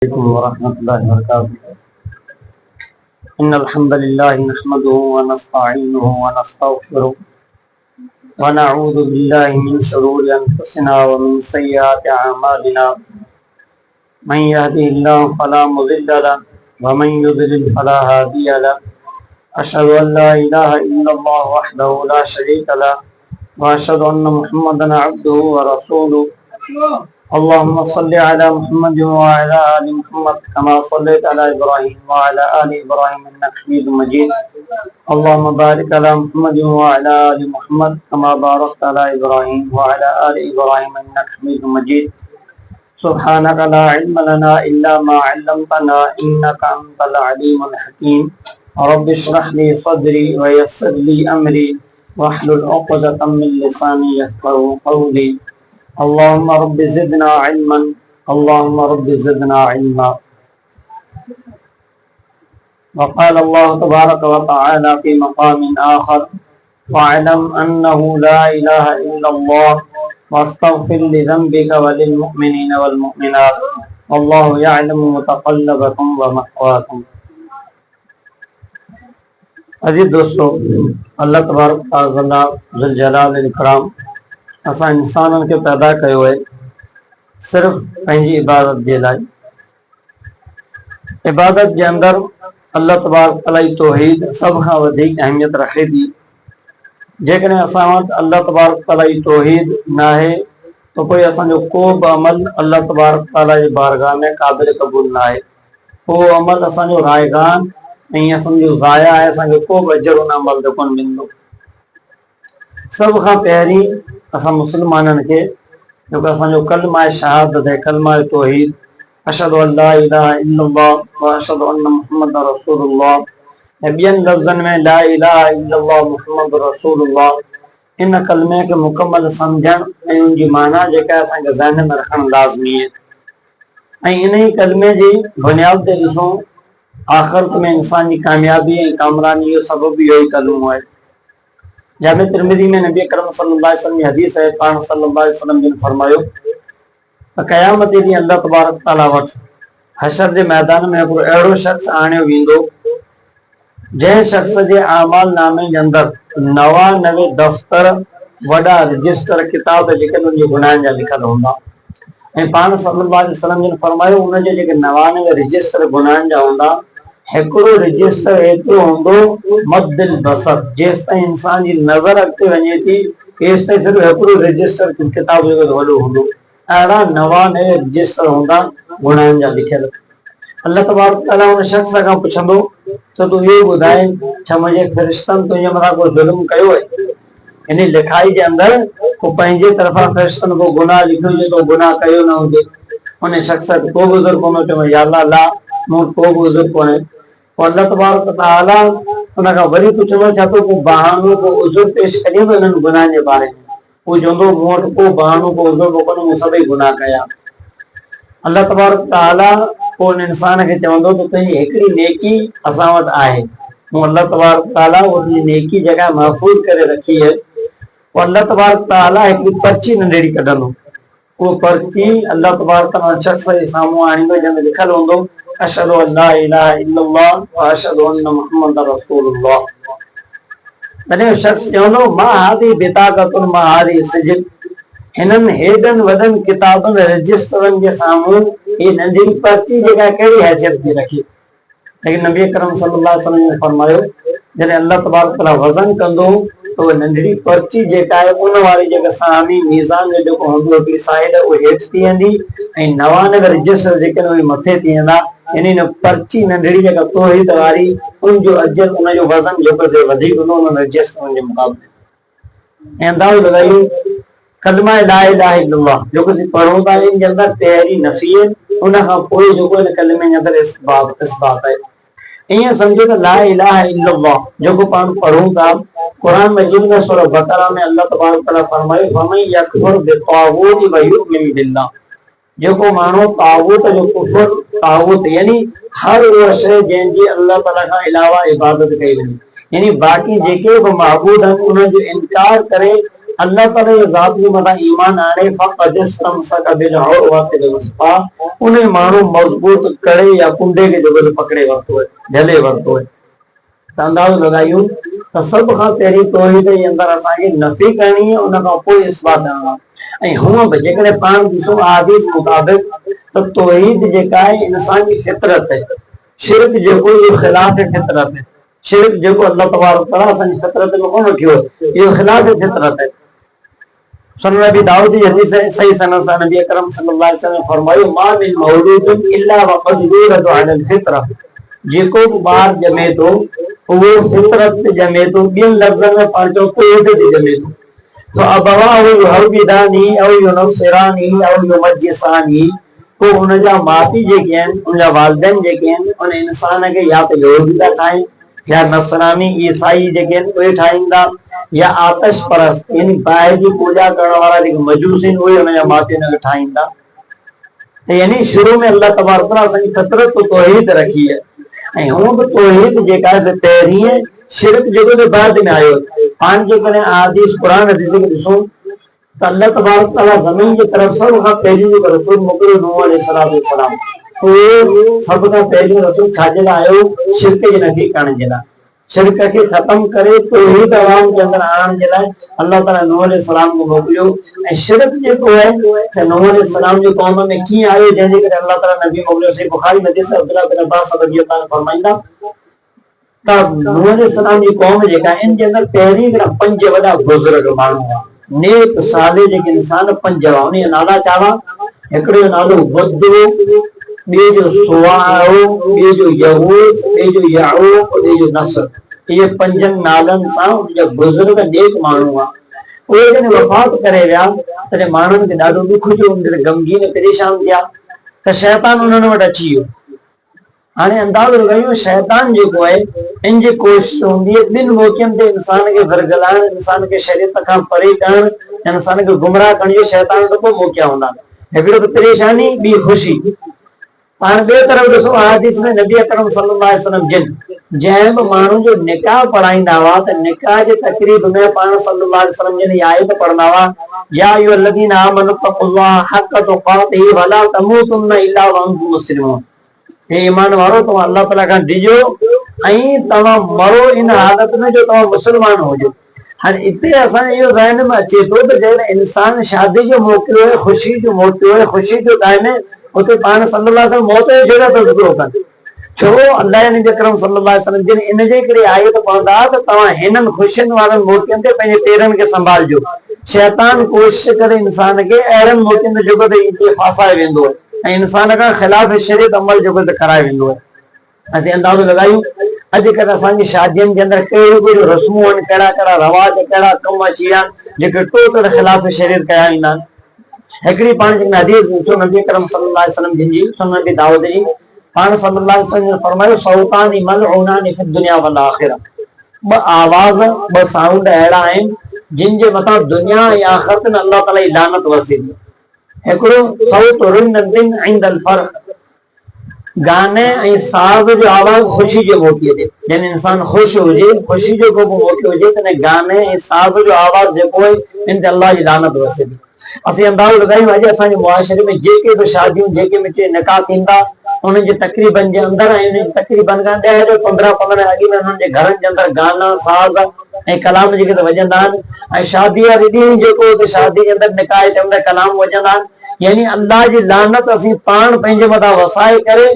वरहमतुल्लाहि वबरकातुहू। इन्नल हम्दुलिल्लाहि नहमदुहु व नस्तईनुहु व नस्तगफिरुह व नऊज़ु बिल्लाहि मिन शुरूरि अनफुसिना व मिन सय्यिआति अअमालिना। मन यहदिहिल्लाहु फला मुज़िल्ल लहु व मन युज़लिल फला हादिय लहु। अशहदु अन ला इलाहा इल्लल्लाह वहदहु ला शरीका लहु व अशहदु अन्ना मुहम्मदन अब्दुहु व रसूलुहु। अल्लाहुम्मा सल्लि अला मुहम्मद व अला आलि मुहम्मद कमा सल्लैता अला इब्राहीम व अला आलि इब्राहीम इन्नका हमीदुम मजीद। अल्लाहुम्मा बारिक अला मुहम्मद व अला आलि मुहम्मद कमा बारकता अला इब्राहीम व अला आलि इब्राहीम इन्नका हमीदुम मजीद। सुब्हानका ला इल्म लना इल्ला मा अल्लमतना इन्नका अंतल अलीमुल हकीम। रब्बि इश्रह ली सदरी व यस्सिर ली अमरी वहलुल उक़दतम मिन लिसानी यफ़क़हू क़ौली। अल्लाहुम्मा रब्बि ज़िदना इल्मन, अल्लाहुम्मा रब्बि ज़िदना इल्मा। वक़ाल अल्लाहु तबारक व तआला फ़ी मक़ामिन आख़र फ़अलम अन्नहु ला इलाहा इल्लल्लाह वस्तग़फ़िर लिज़ंबिका व लिलमुमिनीन वल मुमिनात वल्लाहु यअलमु मुतक़ल्लबकुम व मथवाकुम। अज़ीज़ दोस्तों, अल्लाह तबारक व तआला ज़ुल जलाल वल इकराम असां इंसाननि खे पैदा कयो आहे सिर्फ़ पंहिंजी इबादत जे लाइ। इबादत जे अंदरि अल्लाह तबारक व तआला जी तौहीद सभ खां वधीक अहमियत रखे थी। जेकॾहिं असां वटि अल्लाह तबारक व तआला जी तौहीद न आहे त कोई असांजो को बि अमल अल्लाह तबारक व तआला जी बारगाह में क़ाबिल क़बूल न आहे। उहो अमल असांजो रायगान ऐं असांजो ज़ाया आहे, असांखे को बि अजर उन अमल जो कोन मिलंदो। सभ खां पहिरीं असां मुस्लमाननि खे जेको असांजो कलमा आहे शहादत आहे, कलमा आहे तौहीद, अशहदु अन ला इलाहा इल्लल्लाह व अशहदु अन्न मुहम्मदन रसूलुल्लाह ऐं ॿियनि लफ़्ज़नि में ला इलाहा इल्लल्लाह मुहम्मद रसूलुल्लाह, इन कलमे खे मुकमल सम्झणु ऐं उनजी माना जेका आहे असांखे ज़हन में रखणु लाज़मी आहे। ऐं इन ई कलमे जी बुनियाद ते ॾिसूं आख़िरत में इंसान जी कामयाबी ऐं कामरानी जो सबबु इहो ई कलमो आहे। जामे तिरमिज़ी में नबी अकरम सल्लल्लाहु अलैहि वसल्लम जी हदीस है, पाण सल्लल्लाहु अलैहि वसल्लम जिन फरमायो त क़यामत ॾींहुं अल्लाह तबारक तआला वटि हशर जे मैदान में हिकिड़ो अहिड़ो शख़्स आणियो वेंदो जंहिं शख़्स जे आमाल नामे जे अंदरि 99 दफ़्तर वॾा रजिस्टर किताब जेके उनजे गुनाहनि जा लिखल हूंदा। ऐं पाण सल्लल्लाहु अलैहि वसल्लम जिन फरमायो उनजे जेके 99 रजिस्टर गुनाहनि जा हूंदा, हिकिड़ो रजिस्टर एतिरो हूंदो मद्दिल बसर, जेसि ताईं इंसान जी नज़र अॻिते वञे थी तेसि ताईं सिर्फ़ु हिकिड़ो रजिस्टर किताब जो वॾो हूंदो। अहिड़ा 99 रजिस्टर हूंदा गुनाहनि जा लिखियल। अल्लाह तबारक तआला उन शख़्स खां पुछंदो त तूं इहो ॿुधाए छा मुंहिंजे फ़रिश्तनि तुंहिंजे मथां को ज़ुल्म कयो आहे? इन लिखाई जे अंदरि को पंहिंजे तरफ़ां फ़रिश्तनि को गुनाह लिखियो हुजे तो गुनाह कयो न हुजे। उन शख़्स खे को बि उज़र कोन चयो, या अल्लाह ला मूं को बि उज़र कोन्हे। पोइ अल्लाह तबारक तआला उन खां वरी पुछंदो छा तो को बहानो को उज़र पेश करियो इन्हनि गुनाहनि जे बारे में? वो चवंदो मूं वटि को बहानो को उज़र कोन्हे, मूं सभई गुनाह कया। अल्लाह तबारक तआला पोइ उन इंसान खे चवंदो त तुंहिंजी हिकिड़ी नेकी असां वटि आहे, मूं अल्लाह तबारक तआला उनजी नेकी जेका महफ़ूज़ करे रखी है। पोइ अल्लाह तबारक तआला हिकिड़ी पर्ची नंढड़ी कढंदो। उहो पर्ची अल्लाह तबारक तआला शख़्स जे साम्हूं आणींदो जंहिंमें लिखल हूंदो अशहदु अन ला इलाहा इल्लल्लाह व अशहदु अन्न मुहम्मदन रसूलुल्लाह। तॾहिं शख़्स चवंदो मां हादी बिताक़तुन मां हादी सिजिल, हिननि हेॾनि वॾनि किताबनि रजिस्टरनि जे साम्हूं हीअ नंढड़ी पर्ची जेका कहिड़ी हैसियत थी रखे। लेकिन नबी अकरम सल्लल्लाहु अलैहि वसल्लम ने फरमायो जॾहिं अल्लाह तबारक तआला वज़न कंदो त उहा नंढड़ी पर्ची जेका आहे उन वारी जेका सामी मीज़ान जो जेको हूंदो हिकिड़ी साइड उहे हेठि थी वेंदी ऐं 99 रजिस्टर जेके उहे मथे थी वेंदा। यानी न पर्ची नंढड़ी जेका तौहीद वारी उनजो अजर उनजो वज़न जेको वधीक हूंदो उन रजिस्टर जे मुक़ाबले। ऐं अंदाज़ो लॻायो कलमा ला इलाहा इल्लल्लाह जेको पढ़ूं था इन जे अंदरि पहिरीं नफ़ी आहे, उन खां पोइ जेको इन कलमे जे अंदरि इस्बात आहे। ईअं सम्झो त ला इलाहा इल्लल्लाह जेको पाण पढ़ूं था क़ुरान मजीद में सूरह बक़रा में अल्लाह तबारक तआला फरमायो फमन यकफुर बित्तागूत व युमिन बिल्लाह, जेको माण्हू तागूत जो कुफ्र तागूत यानी हर उहा शइ जंहिंजी अल्लाह ताला खां अलावा इबादत कई वञे, यानी बाक़ी जेके बि महबूद आहिनि उन्हनि जो इनकार करे अल्लाह ताला ये ज़ात जे मथां ईमान आणे फ़क़द इस्तमसक बिल उरवतिल वुस्क़ा, उन माण्हू मज़बूत करे या कुंडे खे जेको पकड़े वरितो आहे, झले वरितो आहे। त अंदाज़ो लॻायूं त सभ खां पहिरीं तौहीद जे अंदरि असांखे नफ़ी करणी आहे, उन खां पोइ इस्बात करणो आहे। ऐं हूअं बि जेकॾहिं पाण ॾिसूं अहादीस मुताबिक़ त तौहीद जेका आहे इंसान जी फितरत आहे, शिरक जेको इहो ख़िलाफ़ फितरत है। शिरक जेको अल्लाह तबारक व तआला असांजी फितरत में कोन रखियो आहे, इहो ख़िलाफ़ फितरत है। सुनन नबी दाऊद जी हदीस है, सही सनद सां नबी अकरम सल्लल्लाहु अलैहि वसल्लम फरमायो, मा मिन मौलूदिन इल्ला वक़द यूलदु अलल फितरा, जेको भी ॿार ॼमे थो उहो फितरत ते ॼमे थो। ॿियनि लफ़्ज़नि में पाण चऊं तौहीद ते ॼमे थो। तो अबवाहु युहविदानी औ युनस्सिरानी औ युमज्जिसानी, पोइ उनजा माउ पीउ जेके आहिनि, उनजा वालिदैन जेके आहिनि, उन इंसान खे या त यहूदी था ठाहिनि, या नसरानी ईसाई जेके आहिनि उहे ठाहींदा, या आतश परस्त यानी बाहि जी पूजा करण वारा जेके मजूस आहिनि उहे उनजा माउ पीउ उनखे ठाहींदा। त यानी शुरू में अल्लाह तबारक व तआला असांजी फितरत तो तौहीद रखी है। ऐं हूअं बि तौहीद जेका आहे पहिरीं आहे, शिरक जेको बाद में आयो। पाण जेकॾहिं अहादीस कुरान हदीस खे ॾिसूं त अल्लाह तबारक व तआला ज़मीन जी तरफ़ सभ खां पहिरीं जेको रसूल मोकिलियो नूह अलैहिस्सलाम, उहो सभ खां पहिरीं रसूल छाजे लाइ आयो? शिरक जी नफ़ी करण जे लाइ, शिरक खे ख़त्म करे तौहीद अवाम जे अंदरि आणण जे लाइ अल्लाह ताला नूह अलैहिस्सलाम को मोकिलियो। ऐं शिरक जेको आहे त नूह अलैहिस्सलाम जी क़ौम में कीअं आयो, जंहिंजे करे अल्लाह ताला नबी मोकिलियो। सही बुखारी में हदीस अब्दुल्लाह बिन अब्बास रज़ियल्लाहु अन्हु फरमाईंदा त नूह अलैहिस्सलाम जी क़ौम जेका इन जे अंदरि पहिरीं 5 वॾा बुज़ुर्ग माण्हू हुआ, नेक साले जेके इंसान 5 हुआ। उन जा नाला छा हुआ? हिकिड़ो नालो बुद्ध, ॿिए जो सुवा हो, ॿिए जो यहूस, ॿिए जो याऊक, ॿिए जो नसर। ये 5 नालनि सां उनजा बुज़ुर्ग नेक माण्हू हुआ। उहे जॾहिं वफ़ात करे विया तॾहिं माण्हुनि खे ॾाढो दुख थियो, गमगीन परेशान थिया, त शैतान उन्हनि वटि अची वियो। हाणे अंदाज़ो लॻायूं शैतान जेको आहे इन जी कोशिश हूंदी आहे 2 मौक़नि ते इंसान खे वरगलाइण, इंसान खे शरीयत खां परे करण, इंसान खे गुमराह करण जो शैतान वटि 2 मौक़ा हूंदा। हिकिड़ो त परेशानी, ॿी ख़ुशी। हाणे ॿिए तरफ़ ॾिसो अहादीस में नबी अकरम सल्लल्लाहु अलैहि वसल्लम जिन जंहिं बि माण्हू जो निकाह पढ़ाईंदा हुआ त निकाह जे तकरीब में पाण सल्लल्लाहु अलैहि वसल्लम जिन आयत पढ़ंदा हुआ, या अय्युहल्लज़ीना आमनु तक़ुल्लाह हक़ तुक़ातिही वला तमूतुन्ना इल्ला व अंतुम मुस्लिमून। हे ईमान वारो, तव्हां अल्लाह ताला खां डिजो ऐं तव्हां मरो इन हालत में जो तव्हां मुस्लमान हुजो। हाणे हिते असां इहो ज़हन में अचे थो त जॾहिं इंसान शादी जो मौक़ो आहे, ख़ुशी जो मौक़ो आहे, ख़ुशी जो टाइम आहे, उते पाण सल्लल्लाहु अलैहि वसल्लम मौत जो जहिड़ो तज़किरो कनि। छो अल्लाह जे नबी अकरम सल्लल्लाहु अलैहि वसल्लम जिन इन जे करे आयत पढ़ंदा त तव्हां हिननि ख़ुशियुनि वारनि मौक़नि ते पंहिंजे पेरनि खे संभालजो। शैतान कोशिश करे इंसान खे अहिड़नि मौक़नि ते जेको ते फासाए वेंदो आहे ऐं इंसान खां ख़िलाफ़ शरीयत अमल जेको त कराए वेंदो आहे। असीं अंदाज़ो लॻायूं अॼुकल्ह असांजी शादियुनि जे अंदरि कहिड़ियूं कहिड़ियूं रस्मूं आहिनि, कहिड़ा कहिड़ा रवाज, कहिड़ा कम अची विया आहिनि जेके टोटल ख़िलाफ़ शरीयत कया वेंदा आहिनि। हिकिड़ी पाण जेकी हदीस ॾिसो नबी अकरम सल्लल्लाहु अलैहि वसल्लम जिन जी सुनन नबी दाऊद जी, पाण सल्लल्लाहु अलैहि वसल्लम फरमायो सौतानी मलऊनानी फिद दुनिया वल आखिरा। 2 आवाज़, 2 साउंड अहिड़ा आहिनि जिन जे मथां दुनिया ऐं आख़िरत में अल्लाह ताला जी लानत वसे थी। हिकिड़ो सौत रिनदिन इंदल फर्क़, गाने ऐं साज़ जो आवाज़ ख़ुशी जे मौक़े ते, जॾहिं इंसान ख़ुशि हुजे, ख़ुशी जो को मौक़ो हुजे त गाने ऐं साज़ जो आवाज़ जेको आहे इन ते अल्लाह जी लानत वसे थी। असीं अंदाज़ो लॻायूं अॼु असांजे मुआशरे में जेके बि शादियूं, जेके बि निकाह थींदा, उन्हनि जे तकरीबन जे अंदरि ऐं उन्हनि तकरीबन खां 10 जो 15 अॻु में उन्हनि जे घरनि जे अंदरि गाना, साज़ ऐं कलाम जेके त वॼंदा आहिनि। ऐं शादी वारे ॾींहुं जेको शादी जे अंदरि निकाह जे अंदरि कलाम वॼंदा आहिनि। यानी अल्लाह जी लानत असीं पाण पंहिंजे मथां वसाए करे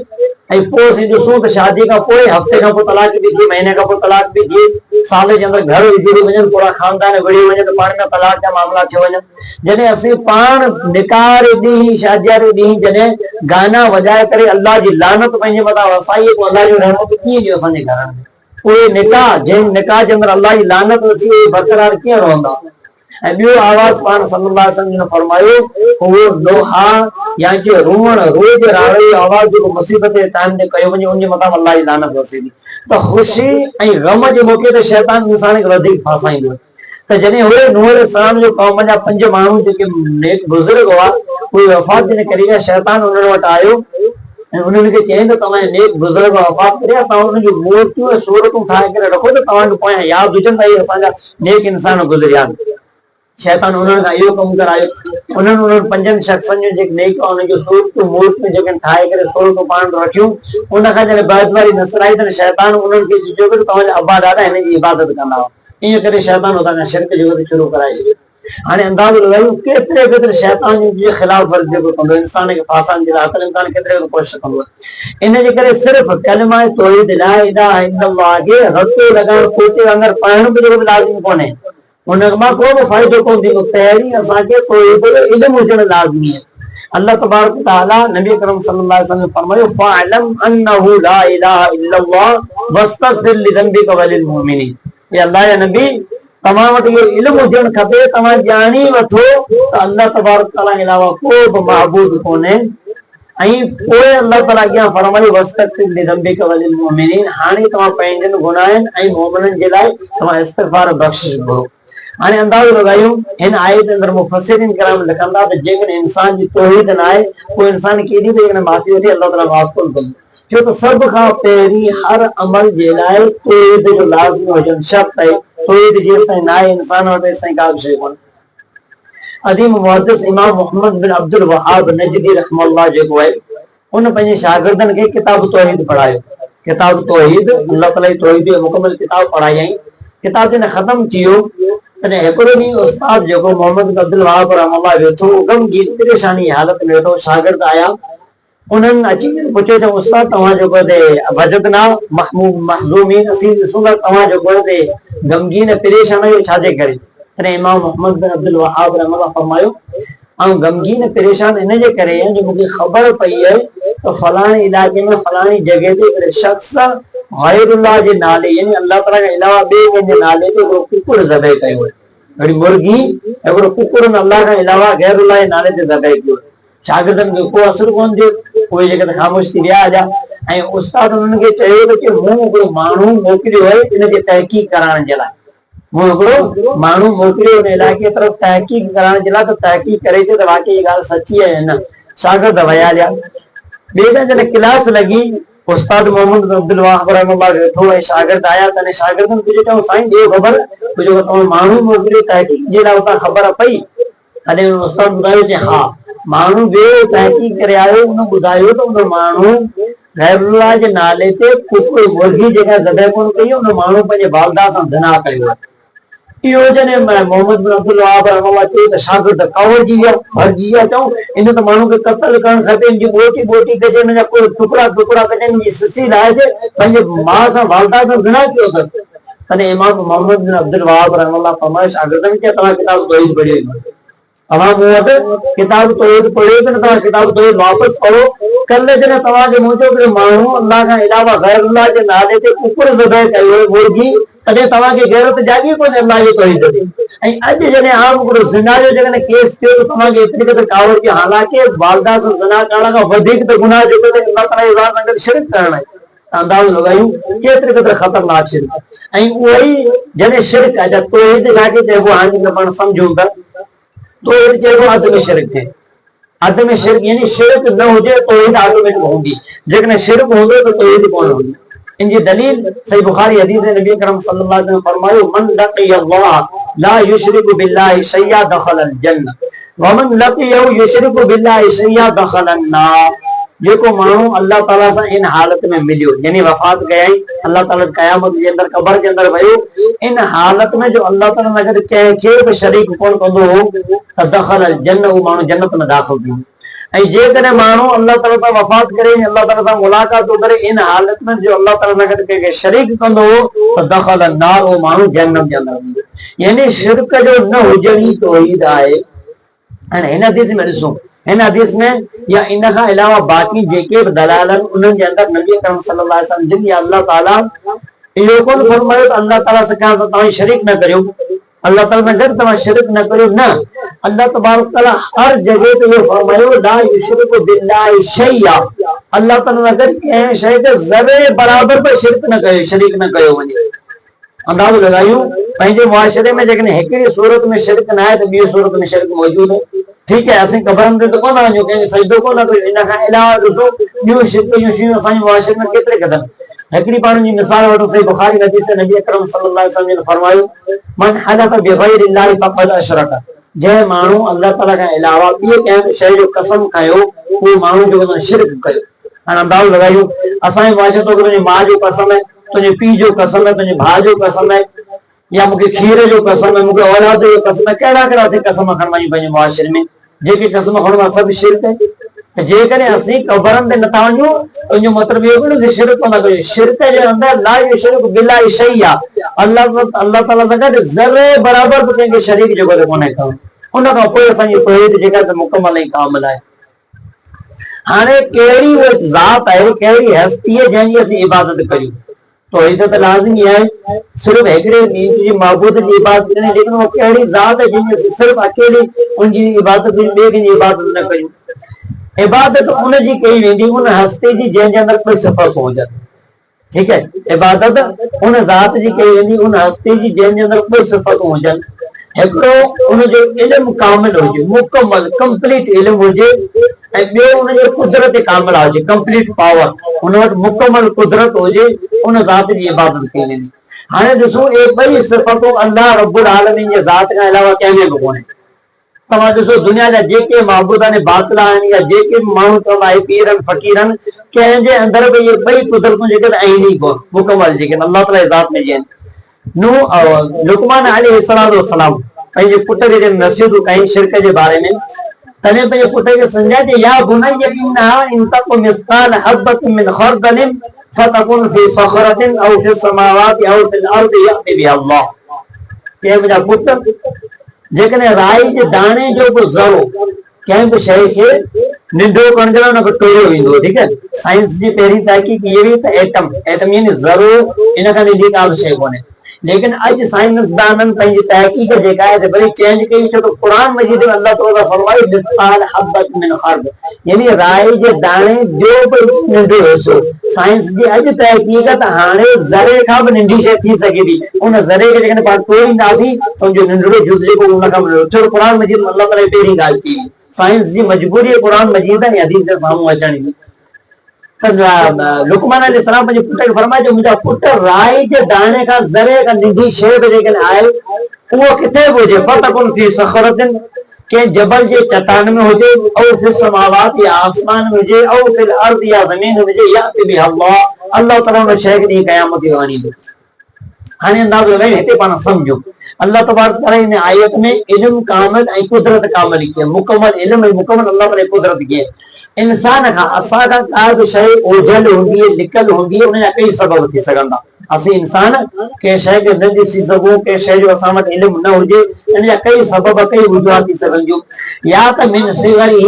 ऐं पोइ असीं ॾिसूं त शादी खां पोइ हफ़्ते खां पोइ तलाक बि थिए, महीने खां पोइ तलाक बि थिए, साल जे अंदरि घर विझी वञनि, पूरा ख़ानदान विढ़ी वञे त पाण में तलाक जा मामला थी वञनि। जॾहिं असीं पाण निकाह वारे ॾींहुं, शादी वारे ॾींहुं जॾहिं गाना वॼाए करे अल्लाह जी लानत पंहिंजे मथां वसाई, पोइ अल्लाह जो रहमत कीअं ॾियो असांजे घरनि में? उहे निकाह जंहिं निकाह जे अंदरि अल्लाह जी लानत वसी, उहे बरक़रार कीअं रहंदा? ऐं ॿियो आवाज़ पाण सल्लल्लाहु अलैहि वसल्लम फरमायो उहो लोहा या जो रोअण, रोज़ राड़े आवाज़ जेको मुसीबत जे टाइम ते कयो वञे उनजे मथां अल्लाह जी लानत वसे थी। त ख़ुशी ऐं गम जे मौक़े ते शैतान इंसान खे वधीक फासाईंदो आहे। त जॾहिं उहे नूह अलैहिस्सलाम जो क़ौम जा 5 माण्हू जेके नेक बुज़ुर्ग हुआ उहे वफ़ात जॾहिं करे विया, शैतान उन्हनि वटि आयो ऐं उन्हनि खे चयईं त तव्हां नेक बुज़ुर्ग वफ़ात करे तव्हां उन्हनि जूं मूर्तियूं ऐं सूरतूं ठाहे करे रखो त तव्हांखे पोयां यादि हुजनि त इहे असांजा नेक इंसान गुज़रिया आहिनि। शैतान उन्हनि खां इहो कमु करायो। उन्हनि 5 शख़्सनि जो जेके नेक उन जो सूरत मूर्त जेके ठाहे करे थोरो पाण रखियूं, उन खां जॾहिं बादवारी नसराई त शैतान उन्हनि खे चयो कि तव्हांजा अब्बा दादा हिन जी इबादत कंदा हुआ। ईअं करे शैतान हुतां खां शिरक जो शुरू कराए छॾियो। हाणे अंदाज़ो लॻायो केतिरे शैतान जे ख़िलाफ़ वर्ज़ जेको कंदो इंसान खे फासाइण जे लाइ अक़ल इम्कान केतिरे कोशिशि कंदो। इन जे करे सिर्फ़ु कलिमा तौहीद ला इलाहा इल्लल्लाह खे रतो लॻाइण पोते वांगुरु पढ़ण बि जेको लाज़िमी कोन्हे, उन मां को बि फ़ाइदो कोन थींदो। पहिरीं असांखे तौहीद जो इल्मु हुजणु लाज़िमी आहे। अल्लाह तबारक व तआला नबी अकरम सल्लल्लाहु अलैहि वसल्लम फरमायो फ़अलम अन्नहु ला इलाहा इल्लल्लाह वस्तग़फिर लिज़ंबिका वलिल मुमिनीन। ये अल्लाह या नबी तव्हां वटि इहो इल्मु हुजणु खपे, तव्हां ॼाणी वठो त अल्लाह तबारक व तआला जे अलावा को बि महबूद कोन्हे। ऐं पोइ अल्लाह ताला अॻियां फरमायो वस्तग़फिर लिज़ंबिका वलिल मुमिनीन। हाणे तव्हां पंहिंजनि गुनाहनि ऐं मोमिननि जे लाइ तव्हां इस्तिग़फ़ार बख़्शिश घुरो। हाणे अंदाज़ो लॻायूं हिन आयत जे अंदरि मुफ़स्सिरीन किराम लिखंदा त जेकॾहिं इंसान जी तौहीद न आहे पोइ इंसान केॾी बि जेकॾहिं माफ़ी वठे अल्लाह ताला माफ़ कोन कंदो। छो त सभ खां पहिरीं हर अमल जे लाइ तौहीद जो लाज़िमी हुजणु शर्त आहे। तौहीद जेसि ताईं न आहे इंसान वटि तेसि ताईं का बि शइ कोन्हे। अदीम मुहद्दिस इमाम मोहम्मद बिन अब्दुल वहाब नजदी रहमहुल्लाह जेको आहे उन पंहिंजे शागिर्दनि खे किताब तौहीद पढ़ायो। किताब तौहीद अल्लाह ताला जी तौहीद जो मुकमल किताब पढ़ाई ऐं किताब जॾहिं ख़तम थी वियो तॾहिं हिकिड़ो ॾींहुं उस्ताद जेको मोहम्मद बिन अब्दुल वहाब रहमहुल्लाह वेठो गमगीन परेशानी हालत में वेठो। शागिर्द आया, उन्हनि अची पुछियो त उस्ताद तव्हां जेको हिते वजदना महज़ूमीन असीं ॾिसूं था तव्हां जेको हिते गमगीन परेशान आहियो छाजे करे? तॾहिं इमाम मोहम्मद बिन अब्दुल वहाब रहमहुल्लाह फरमायो ऐं गमगीन परेशान इन जे करे जो मूंखे ख़बर पई आहे त फलाणे इलाइक़े में फलाणी जॻह ते हिकिड़े शख़्स गैरुल्लाह जे नाले यानी अल्लाह ताला खां अलावा ॿिए कंहिंजे नाले ते हिकिड़ो कुकुर ज़बह कयो आहे। हिकिड़ी मुर्गी हिकिड़ो कुकुर अल्लाह खां अलावा गैरुल्लाह जे नाले ते ज़बह कयो आहे। शागिर्दनि खे को असरु कोन थियो, उहे जेके त ख़ामोश थी विया हुआ ऐं उस्ताद उन्हनि खे चयो त मूं हिकिड़ो माण्हू मोकिलियो आहे इन खे तहक़ीक़ कराइण जे लाइ। मूं हिकिड़ो माण्हू मोकिलियो इन इलाइक़े तरफ़ तहक़ीक़ कराइण जे लाइ त तहक़ीक़ करे थो त वाक़ई इहा ॻाल्हि सची आहे या न। शागिर्द विया हुआ। ॿिए ॾींहुं जॾहिं क्लास लॻी उस्ताद मोहम्मद बिन अब्दुल वहाब रहमहुल्लाह वेठो ऐं शागिर्द आया त शागिर्दनि खे चयो साईं ॾियो ख़बर जेको तव्हां माण्हू मोकिलियो तहक़ीक़ जे लाइ उतां ख़बर पई? तॾहिं उस्ताद ॿुधायो कि हा माण्हू ॿियो तहक़ीक़ करे आयो, उन ॿुधायो त उन माण्हू गैरुल्लाह जे नाले ते कुकुर मुर्गी जेका ज़बह कोन कई उन माण्हू पंहिंजे वालदा सां ज़िना कयो आहे। इहो जॾहिं मोहम्मद बिन अब्दुल वहाब रहमहुल्लाह चयो त शागिर्द कावड़जी विया, भॼी विया। चऊं इन त माण्हू खे क़त्ल करणु खपे, इन जी ॿोटी ॿोटी कजे, इन जा टुकड़ा टुकड़ा कजे, इन जी सिसी लाहिजे, पंहिंजे माउ सां वालदा सां ज़िना कयो अथसि। तॾहिं इमाम मोहम्मद बिन अब्दुल वहाब रहमहुल्लाह फरमायो शागिर्दनि खे तव्हां किताब तौहीद पढ़ियो, तव्हां मूं वटि किताब तौहीद पढ़ियो त तव्हां किताब तौहीद वापसि पढ़ो। कल्ह जॾहिं तव्हांखे मूं चयो कि माण्हू अल्लाह खां अलावा गैरुल्लाह जे नाले ते कुकुर ज़बह कयो मुर्गी, तॾहिं तव्हांखे गैरत जाॻी कोन्हे अल्लाह जे तौहीद ते। ऐं अॼु जॾहिं आम हिकिड़ो ज़िना जो जॾहिं केस थियो त तव्हांखे एतिरी क़दुरु कावड़ की हालांकि वालदा सां ज़िना करण खां वधीक त गुनाह जेको अल्लाह ताला जे ज़ात सां गॾु शिरक करणु आहे। अंदाज़ो लॻायूं केतिरी क़दुरु ख़तरनाक शिरक। ऐं उहो ई जॾहिं शिरक आहे तौहीद छाखे चइबो हाणे पाण सम्झूं था तौहीद चइबो अदम शिरक खे। अदम शिरक यानी शिरक न हुजे तौहीद ऑटोमेटिक हूंदी, जेकॾहिं शिरक हूंदो त तौहीद कोन हूंदी। इन जी दलील सही बुखारी हदीस है, नबी अकरम सल्लल्लाहु अलैहि वसल्लम फरमायो मन लक़ियल्लाह ला युशरिकु बिल्लाहि शैया दखलल जन्नह व मन लक़ियहु युशरिकु बिल्लाहि शैया दखलन नार। जेको माण्हू अल्लाह ताला सां इन हालत में मिलियो यानी वफ़ात कयाई अल्लाह ताला क़यामत जे अंदरि क़बर जे अंदरि वियो, इन हालत में जो अल्लाह ताला अगरि कंहिंखे बि शरीक कोन कंदो हो त दखलल जन्नह, उहो माण्हू जन्नत में दाख़िल थींदो। ऐं जेकॾहिं माण्हू अल्लाह ताला सां वफ़ात करे अल्लाह ताला सां मुलाक़ात थो करे इन हालत में जो अल्लाह ताला सां गॾु कंहिंखे शरीक कंदो हो त दखलल नार, उहो माण्हू जहन्नम जे अंदरि वेंदो। यानी शिरक जो न हुजण ई तौहीद आहे। हाणे हिन हदीस में ॾिसूं, हिन हदीस में या इन खां अलावा बाक़ी जेके बि दलाल आहिनि उन्हनि जे अंदरि नबी अकरम सल्लल्लाहु अलैहि वसल्लम जिन अल्लाह ताला इहो कोन फरमायो त अल्लाह ताला सां कंहिं सां तव्हां शरीक न करियो, अल्लाह ताला सां गॾु तव्हां शिरक न करियो, न अल्लाह तबारक तआला हर जगह ते इहो फरमायो ला युशरिकु बिल्लाहि शैया, अल्लाह ताला सां गॾु कंहिं शइ खे ज़रे बराबर बि शिरक न कयो, शरीक न कयो वञे। अंदाज़ो लॻायूं पंहिंजे मुआशरे में जेकॾहिं हिकिड़ी सूरत में शिरक न आहे त ॿी सूरत में शिरक मौजूदु आहे। ठीक है, असीं क़बरनि ते त कोन वञूं, कंहिंखे सजदो कोन कयूं, इन खां अलावा ॾिसो ॿियूं शिरक जूं शयूं असांजे मुआशरे में केतिरे क़दम। हिकिड़ी पाण जी मिसाल वठो, सही बुखारी हदीस नबी अकरम सल्लल्लाहु अलैहि वसल्लम ने फरमायो मन हलफ बिग़ैरिल्लाहि फ़क़द अशरक, जंहिं माण्हू अल्लाह ताला खां अलावा ॿिए कंहिं शइ जो कसम खयो उहो माण्हू जो शिरक कयो। हाणे अंदाज़ो लॻायूं, असांजे माशरे तो तुंहिंजी माउ जो कसम आहे, तुंहिंजे पीउ जो कसम आहे, तुंहिंजे भाउ जो कसम आहे, या मूंखे खीर जो कसम आहे, मूंखे औलाद जो कसम आहे, कहिड़ा कहिड़ा असीं कसम खणंदा आहियूं पंहिंजे मुआशरे में, जेके कसम खणूं था सभु शिरक आहे। जेकॾहिं असीं क़बरनि ते नथा वञूं उनजो मतिलबु इहो कोन्हे त शिरक कोन कयूं। शिरक जे अंदरि ला युशरिकु बिल्लाहि शैअ आहे, अल्लाह ताला सां गॾु ज़रे बराबर बि कंहिंखे शरीक जो गॾु कोन्हे कयो। उन खां पोइ असांजी तौहीद जेका मुकमल ऐं कामिल आहे। हाणे कहिड़ी उहा ज़ात आहे, कहिड़ी हस्ती आहे जंहिंजी असीं इबादत करियूं? तौहीद त लाज़मी आहे, सिर्फ़ु हिकिड़े जी महबूद जी इबादत करियूं, लेकिन उहा कहिड़ी ज़ात आहे जंहिंजी असीं सिर्फ़ु अकेली उनजी इबादत करियूं, ॿिए कंहिंजी इबादत न करियूं। इबादत उनजी कई वेंदी उन हस्ती जी जंहिंजे अंदरि कोई सिफ़त हुजनि। ठीक है, इबादत उन ज़ात जी कई वेंदी उन हस्ती जी जंहिंजे अंदरि कोई सिफ़त हुजनि। हिकिड़ो उनजो इल्मु कामिल हुजे, मुकमल कंप्लीट इल्मु हुजे, ऐं ॿियो उनजो कुदरत कामिल हुजे, कंप्लीट पावर, उन वटि मुकमल कुदरत हुजे, उन ज़ात जी इबादत कई वेंदी। हाणे ॾिसो ये ॿई सिफ़तूं अल्लाह रब्बुल आलमीन जे ज़ात खां अलावा कंहिंमें बि कोन्हे। तव्हां ॾिसो दुनिया जा जेके महबूद आहिनि बातिल आहिनि या जेके माण्हू चवंदा आहिनि पीरनि फ़क़ीरनि, कंहिंजे अंदरि बि इहे ॿई कुदरतूं जेके आहिनि ई कोन मुकमल, जेके अल्लाह ताला जे ज़ात में आहिनि। लुकमान अलैहिस्सलाम पंहिंजे पुट खे नसीहतूं कई शिरक जे बारे में, तॾहिं पंहिंजे पुट खे सम्झाए या बुनय्य इन्नहा इन तकु मिस्काल हब्बतिन मिन खर्दलिन फतकुन फी सखरतिन औ फी समावाति औ फिल अर्दि यअति बिहा अल्लाह। के मुंहिंजा पुट, जेकॾहिं राई जे दाणे जो बि ज़रो कंहिं बि शइ खे निंढो करण जे लाइ हुनखे टोड़ियो वेंदो। ठीक है, साइंस जी पहिरीं तहक़ीक़ इहा हुई त एटम यानी ज़रो, इन खां नंढी का बि शइ कोन्हे। लेकिन अॼु साइंसदाननि पंहिंजी तहक़ीक़ जेका आहे वरी चेंज कई, छो त क़ुरान मजीद में अल्लाह ताला फरमाई मिस्काल हब्बत मिन खर्द, यानी राई जे दाणे जो बि नंढो हिसो। साइंस जी अॼु तहक़ीक़ त हाणे ज़रे खां बि नंढी शइ थी सघे थी, उन ज़रे खे जेकॾहिं पाण टोड़ींदासीं त उनजो नंढड़ो जुज़ जेको उन खां छो क़ुरान मजीद में अल्लाह ताला पहिरीं ॻाल्हि कई। साइंस जी मजबूरी क़ुरान मजीद ऐं हदीस जे साम्हूं अचण जी। लुकमान अलैहिस्सलाम पंहिंजे पुट खे फरमाए, मुंहिंजा पुट राई जे दाणे खां ज़रे खां नंढी शइ बि जेकॾहिं आहे उहो किथे बि हुजे, फतकुन फी सखरतिन कंहिं जबल जे चट्टान में हुजे, औ फी समावात या आसमान में हुजे, औ फिल अर्द या ज़मीन में हुजे, यअति बिहा अल्लाह, अल्लाह ताला उन शइ खे ॾींहुं क़यामत जो आणींदो। हाणे अंदाज़ो लॻायो, हिते पाण सम्झो अल्लाह तबारक ताला इन आयत में इल्मु कामिल ऐं कुदरत कामिल की मुकमल इल्मु ऐं मुकमल अल्लाह ताला कुदरत की इंसान खां असां खां का बि शइ ओझल हूंदी आहे, लिकल हूंदी आहे, उनजा कई सबब थी सघंदा। असीं इंसान कंहिं शइ खे न ॾिसी सघूं, कंहिं शइ जो असां वटि इल्मु न हुजे, इन जा कई सबब कई वजूहात थी सघनि थियूं। या त मिन सिगरी,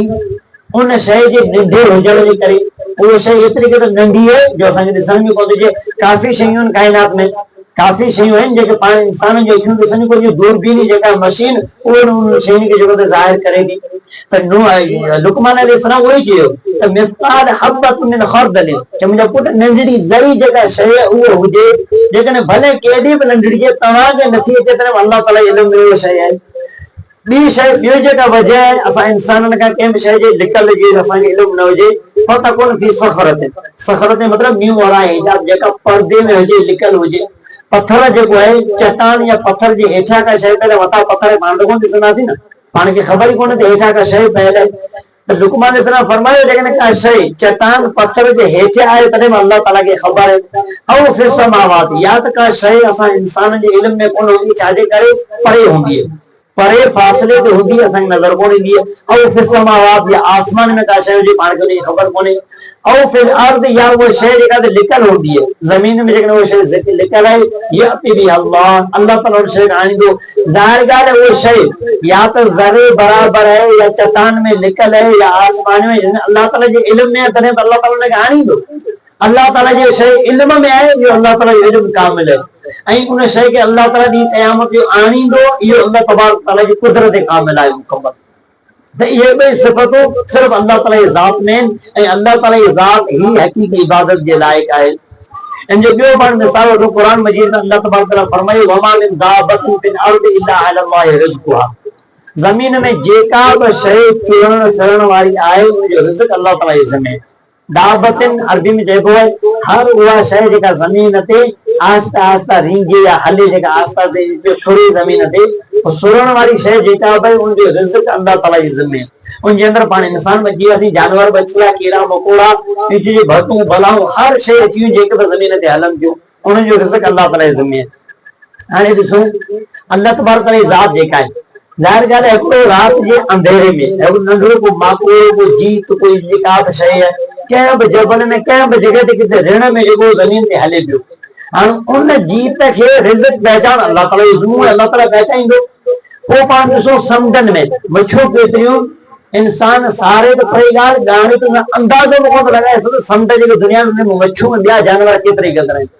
उन शइ जे नंढे हुजण जे करे उहा शइ एतिरी क़दुरु नंढी आहे जो असांखे ॾिसण में कोन अचे। काफ़ी शयूं आहिनि काइनात में, काफ़ी शयूं आहिनि जेके पाण इंसान जी अखियूं ॾिसण कोन, दूरबीनी जेका मशीन उहो उन शयुनि खे जेको ज़ाहिर करे थी। त लुकमान अलैहिस्सलाम उहो ई चयो त मिस्काल हब्बत मिन खर्दल, कि मुंहिंजा पुट नंढड़ी ज़री जेका शइ आहे उहा हुजे, जेकॾहिं भले केॾी बि नंढड़ी जे तव्हांखे नथी अचे तॾहिं अल्लाह ताला इल्मु में उहा शइ आहे। ॿी शइ ॿियो जेका वजह आहे असां इंसाननि खां कंहिं बि शइ जे लिकल जे असांखे इल्मु न हुजे, फतकुन फी सखरतिन, सखरत मतिलबु मींहुं वारा हिजाब जेका पर्दे में हुजे, लिकल हुजे। पत्थर जेको आहे चट्टान या पत्थर जे हेठां का शइ पहले मथां पत्थर पाण त कोन ॾिसंदासीं न, पाण खे ख़बर ई कोन्हे त हेठां का शइ पयल आहे। त लुकमान अलैहिस्सलाम फरमायो जेकॾहिं का शइ चट्टान पत्थर जे हेठि आहे तॾहिं बि अल्लाह ताला खे ख़बर आहे। ऐं फिर समावात, या त का शइ असां इंसान जे इल्म में कोन हूंदी, छाजे करे परे हूंदी आहे, परे फासिले ते हूंदी, असांखे नज़र कोन ईंदी आहे। ऐं फिर समावात या आसमान में का शइ हुजे पाण खे उनजी ख़बर कोन्हे। ऐं फिर अर्द, या उहा शइ जेका लिकल हूंदी आहे ज़मीन में, जेकॾहिं उहा शइ लिकल आहे, यअति बिहा अल्लाह, अल्लाह ताला उन शइ खे आणींदो। ज़ाहिर ॻाल्हि आहे उहा शइ या त ज़रे बराबर है, या चट्टान में लिकल है, या आसमान में, अल्लाह ताला जे इल्म में तॾहिं त अल्लाह ताला उनखे आणींदो। अल्लाह ताला जी शइ इल्म में आहे, इहो अल्लाह ताला जो इल्मु कामिल आहे, ऐं उन शइ खे अल्लाह ताला ॾींहुं क़यामत जो आणींदो, इहो अल्लाह तबारक ताला जी कुदरत कामिल आहे मुकम्मल। त इहे ॿई सिफ़तूं सिर्फ़ अल्लाह ताला जी ज़ात में आहिनि, ऐं अल्लाह ताला जी ज़ात ही हक़ीक़ी इबादत जे लाइक़ आहे। इन जो ॿियो पाण मिसाल वठूं, क़ुरान मजीद में अल्लाह तबारक ताला फरमायो, वमा मिन दाबतिन फिल अर्दि इल्ला अलल्लाहि रिज़्क़ुहा, ज़मीन में जेका बि शइ चुरण फिरण वारी आहे उनजो रिज़्क़ अल्लाह ताला जे ज़िम्मे। दाबतिन अरबी में चइबो आहे हर उहा शइ जेका ज़मीन ते आस्ता आस्ता रींगे या हले जेका आस्ता से जो सुरे ज़मीन ते सुरण वाली शइ जेका भाई उन जो रिज़्क़ अल्लाह ताला जी ज़िम्मे उन जे अंदर पाण इंसान बची वियासीं जानवर बची विया कीड़ा मकोड़ा इज जे भतूं भलाऊं हर शइ अची जेके त ज़मीन ते हलन थियूं उन जो रिज़्क़ अल्लाह ताला जी ज़िम्मे हाणे ॾिसो अल्लाह तबारक ताला जी ज़ात जेका आहे ज़ाहिर ॻाल्हि आहे हिकिड़ो राति जे अंधेरे में हिकिड़ो नंढड़ो को माकोड़ो को जीत कोई जेका बि शइ आहे कंहिं बि जबल में कंहिं बि जॻह ते किथे ऋण में जेको ज़मीन ते हले पियो हाणे उन जीत खे रिज़्क़ पहचान अल्लाह ताला जो ज़िम्मो अल्लाह ताला पहचाईंदो पोइ पाण ॾिसो समुंडनि में मछियूं केतिरियूं इंसान सारे तो पई ॻाल्हि ॼाणे तो अंदाज़ो बि कोन लॻाए सघंदो समुंड जेके दुनिया में मछियूं ॿिया जानवर केतिरे क़दुरु आहिनि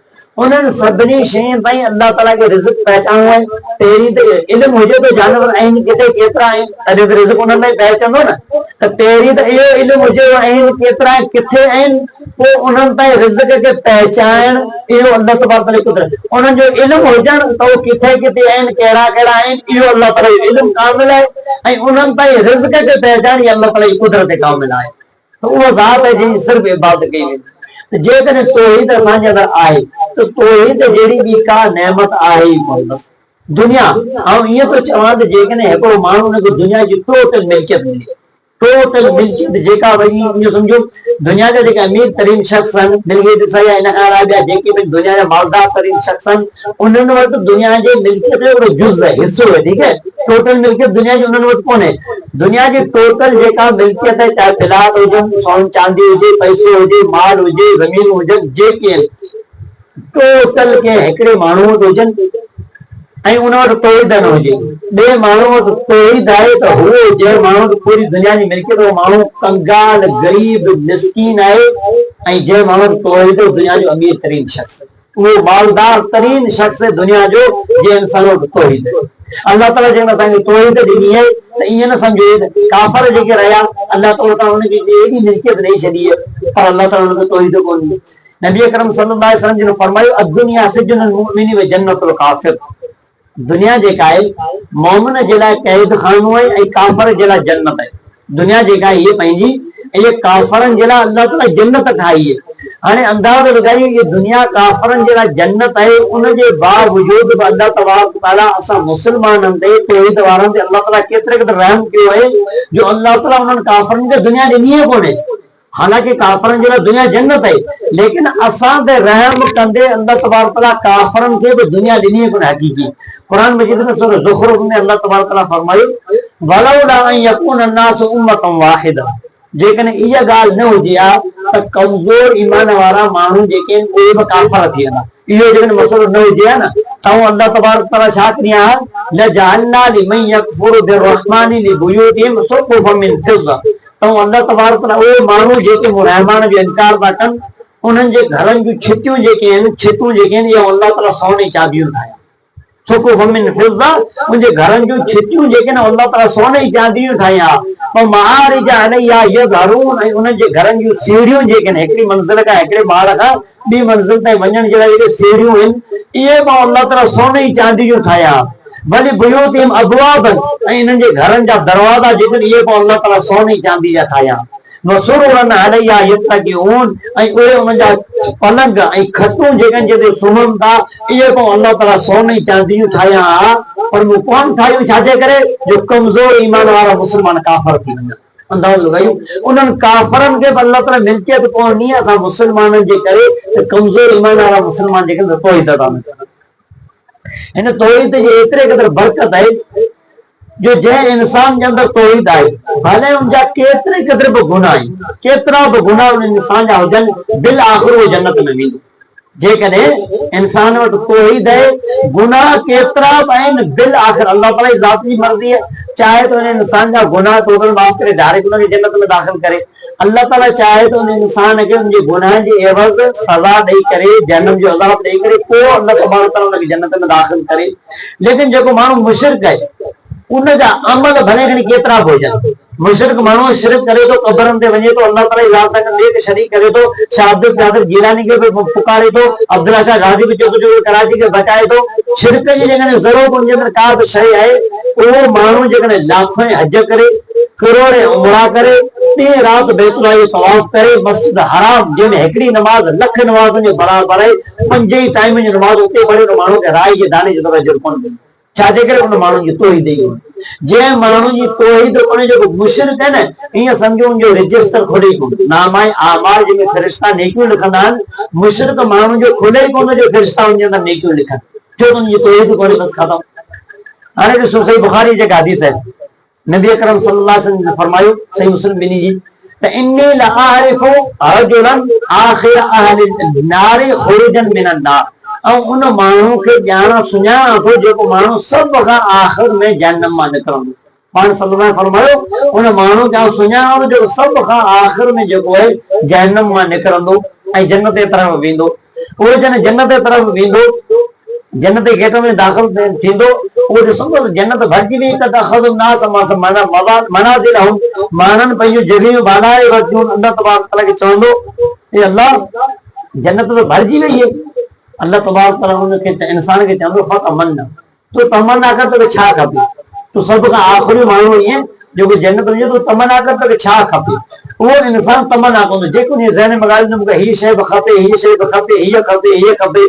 उन्हनि सभिनी शयुनि ताईं अल्लाह ताला खे रिज़्क़ पहचानो आहे पहिरीं त इल्मु हुजे त जानवर आहिनि किथे केतिरा आहिनि तॾहिं त रिज़्क़ उन्हनि लाइ पहचंदो न त पहिरीं त इहो इल्मु हुजे आहिनि केतिरा किथे आहिनि पोइ उन्हनि ताईं रिज़्क़ खे पहचान इहो अल्लाह तबारक ताला कुदरत उन्हनि जो इल्मु हुजनि त उहो किथे किथे आहिनि कहिड़ा कहिड़ा आहिनि इहो अल्लाह ताला जो इल्मु कामिल आहे ऐं उन्हनि ताईं रिज़्क़ खे पहचान अल्लाह ताला जी कुदरत कामिल आहे त उहा ज़ात आहे जंहिंजी सिर्फ़ इबादत कई वेंदी जेकॾहिं तौहीद असांजे अंदरि आहे त तौहीद जहिड़ी ॿी का नेमत आहे ई कोन बसि दुनिया ऐं ईअं थो चवां त जेकॾहिं हिकिड़ो माण्हू हुनखे दुनिया जी टोटल मिल्कियत मिले टोटल मिल्कियत जेका भई इहो सम्झो दुनिया जा जेके अमीर तरीन शख़्स आहिनि बिल गेट्स या इन खां अलावा जेके बि दुनिया जा मालदार तरीन शख़्स आहिनि उन्हनि वटि दुनिया जे मिल्कियत जो हिकिड़ो जुज़ आहे हिसो आहे ठीकु आहे टोटल मिल्कियत दुनिया जी उन्हनि वटि कोन्हे दुनिया जी टोटल जेका मिल्कियत आहे चाहे प्लाट हुजनि सोन चांदी हुजे पैसो हुजे माल हुजे ज़मीन हुजनि जेके आहिनि टोटल के हिकिड़े माण्हू वटि हुजनि ऐं उन वटि तौहीद न हुजे ॿिए माण्हू वटि तौहीद आहे त उहो जंहिं माण्हू वटि पूरी दुनिया जी मिल्कियत उहो माण्हू कंगाल गरीब मिस्कीन आहे ऐं जंहिं माण्हू वटि तौहीद दुनिया जो अमीर तरीन शख़्स उहो मालदार तरीन शख़्स दुनिया जो जंहिं इंसान वटि तौहीद अल्लाह ताला जंहिं असांखे तौहीद ॾिनी आहे त ईअं न सम्झो काफ़र जेके रहिया अल्लाह ताला हुनखे एॾी मिल्कियत ॾेई छॾी आहे पर अल्लाह ताला हुनखे तौहीद कोन ॾिनी नबी अकरम सल्लल्लाहु अलैहि वसल्लम जिन फरमायो अद्दुनिया सिज्नुल मुमिन व जन्नतुल काफिर दुनिया जेका आहे मोमिन जे लाइ कैद खानो आहे ऐं काफ़र जे लाइ जन्नत आहे दुनिया जेका आहे इहे पंहिंजी इहे काफ़रनि जे लाइ अल्लाह ताला जन्नत ठाही आहे हाणे अंदाज़ो लॻायूं इहे दुनिया काफ़रनि जे लाइ जन्नत आहे उन जे बावजूद बि अल्लाह तबारक ताला असां मुस्लमाननि ते तौहीद वारनि ते अल्लाह ताला केतिरे क़दुरु रहम कयो आहे जो अल्लाह ताला उन्हनि काफ़रनि खे दुनिया ॾिनी ई कोन्हे हालांकि काफ़रनि जे लाइ दुनिया जन्नत आहे लेकिन असां ते रहम कंदे अल्लाह तबारक ताला काफ़रनि खे बि दुनिया ॾिनी कोन्हे हक़ीक़ी कुरान मजीद में सूरह ज़ुखरुफ में अल्लाह तबारक ताला फरमायो वलौला अन यकून अन्नास उम्मतन वाहिदा जेकॾहिं इहा ॻाल्हि न हुजे हा त कमज़ोर ईमान वारा माण्हू जेके आहिनि उहे बि काफ़र थी वेंदा इहो जेकॾहिं मसइलो न हुजे हा न त अल्लाह तबारक ताला छा करिया लजअलना लिमन यकफुरु बिर्रहमानि लिबुयूतिहिम सुक़ुफन मिन फिज़्ज़ा तो अल्लाह तबारक ताला उहे माण्हू जेके रहमान जो इनकार था कनि उन्हनि जे घरनि जूं छितियूं जेके आहिनि छितूं जेके आहिनि इहे अल्लाह ताला सोने चांदियूं ठाहिया सुक़ुफन मिन फिज़्ज़ा मुंहिंजे घरनि जूं छितियूं जेके आहिनि अल्लाह ताला सोने जी चांदियूं ठाहिया पोइ मआरिज अलैहा यज़हरून ऐं उन्हनि जे घरनि जूं सीढ़ियूं जेके आहिनि हिकिड़ी मंज़िल खां हिकिड़े माड़ खां ॿी मंज़िल ताईं वञण जे लाइ जेके सीढ़ियूं आहिनि इहे बि अल्लाह ताला सोने जी चांदी जूं ठाहिया भली बुयूतिहिम अबवाबन ऐं इन्हनि जे घरनि जा दरवाज़ा जेके इहे बि अल्लाह ताला सोने चांदी जा ठाहिया वसुरुरन अलैहा यत्तक़ून ऐं उहे उन्हनि जा पलंग ऐं खटूं जेके जिते सुम्हनि था इहे बि अल्लाह ताला सोने चांदी जूं ठाहिया पर मूं कोन ठाहियूं छाजे करे जो कमज़ोर ईमान वारा मुस्लमान काफ़र थी वञनि अंदाज़ो लॻायूं उन्हनि काफ़रनि खे बि अल्लाह ताला मिल्कियत कोन ॾिनी असां मुस्लमाननि जे करे त कमज़ोर ईमान वारा मुस्लमान जेके तौहीद था न कनि हिन तौहीद जी एतिरे क़दुरु बरकत आहे जो जंहिं इंसान जे अंदरि तौहीद आहे भले उनजा केतिरे क़दुरु बि गुनाह आहिनि केतिरा बि गुनाह उन इंसान जा हुजनि बिल आख़िर उहो जन्नत में वेंदो जेकॾहिं इंसान वटि तौहीद आहे गुनाह केतिरा बि आहिनि बिल आख़िर अल्लाह ताला जी ज़ात जी मर्ज़ी आहे चाहे त उन इंसान जा गुनाह टोटल माफ़ करे डायरेक्ट उनखे जन्नत में दाख़िल करे अल्लाह ताला चाहे तो उन इंसान खे उनजे गुनाह जे एवज़ सज़ा ॾेई करे जहन्नम जो अज़ाब ॾेई करे पोइ अल्लाह तबारक ताला उनखे जन्नत में दाख़िल करे लेकिन जेको माण्हू मुशिरक आहे उनजा अमल भले घणी केतिरा बि हुजनि मुशरिक माण्हू शिरक करे तो कबरन ते वञे तो अल्लाह ताला इलाह सां ॿिए शरीक करे तो शाह अब्दुल कादिर जीलानी खे पुकारे तो अब्दुल्ला शाह गाज़ी बि चोक जो कराची खे बचाए तो शिरक जी जेकॾहिं ज़रूरत उनजे अंदरि का बि शइ आहे उहो माण्हू जेकॾहिं लाखों हज करे करोड़ उमरा करे ॾींहुं राति बैतुल्लाह जो तवाफ़ करे मस्जिद हराम जंहिंमें हिकिड़ी नमाज़ लख नमाज़ुनि जे बराबरि आहे 5 ई टाइम जी नमाज़ उते पढ़े तो माण्हू खे राय जे दाने जो तवजो कोन ॾे छाजे करे उन माण्हू जी तौहीद ई जंहिं माण्हू जी तौहीद कोन्हे जेको मुशरिक आहे न ईअं सम्झो उनजो रजिस्टर खोले ई कोन नामाए आमाल जंहिंमें फ़रिश्ता नेकियूं लिखंदा आहिनि मुशरिक माण्हू जो खोले ई कोन जो फ़रिश्ता उनजे अंदरि नेकियूं लिखनि छो त उनजी तौहीद कोन्हे बसि ख़तम। हाणे ॾिसो सही बुखारी जेका हदीस आहे नबी अकरम सल्लल्लाहु अलैहि वसल्लम ने फरमायो सही मुस्लिम बिनी जी त इन्नी लआरिफु रजुलन आखिर अहलिन नार खुरुजन मिनन नार ऐं उन माण्हू खे ॼाण सुञाणा थो जेको माण्हू सभ खां आख़िर में जहन्नम मां निकिरंदो पाण सल्लल्लाहु फरमायो उन माण्हू ॼाण सुञाणा थो जेको सभ खां आख़िर में जेको आहे जहन्नम मां निकिरंदो ऐं जन्नत जे तरफ़ वेंदो उहो जॾहिं जन्नत जे तरफ़ वेंदो जन्नत के गेट में दाखिल थींदो वो ॾिसंदो जन्नत भरिजी वई त दख़ल नास माना मनाज़िल हूं मानन पंहिंजो जॻहियूं बानाए रखियूं अल्लाह तबारक तआला खे चवंदो ए अल्लाह जन्नत तो भरिजी वई है अल्लाह तबारक तआला उनखे इंसान खे चवंदो फतमन्ना तो तमन्ना कर तो छा खपे तो सब खां आख़िरी माण्हू ईअं जेको जन्नत वञे तो तमन्ना कर तो छा खपे उहो इंसान तमन्ना कंदो जेको उन ज़हन में ॻाल्हि मूंखे हीअ शइ बि खपे हीअ शइ बि खपे हीअ खपे हीअ खपे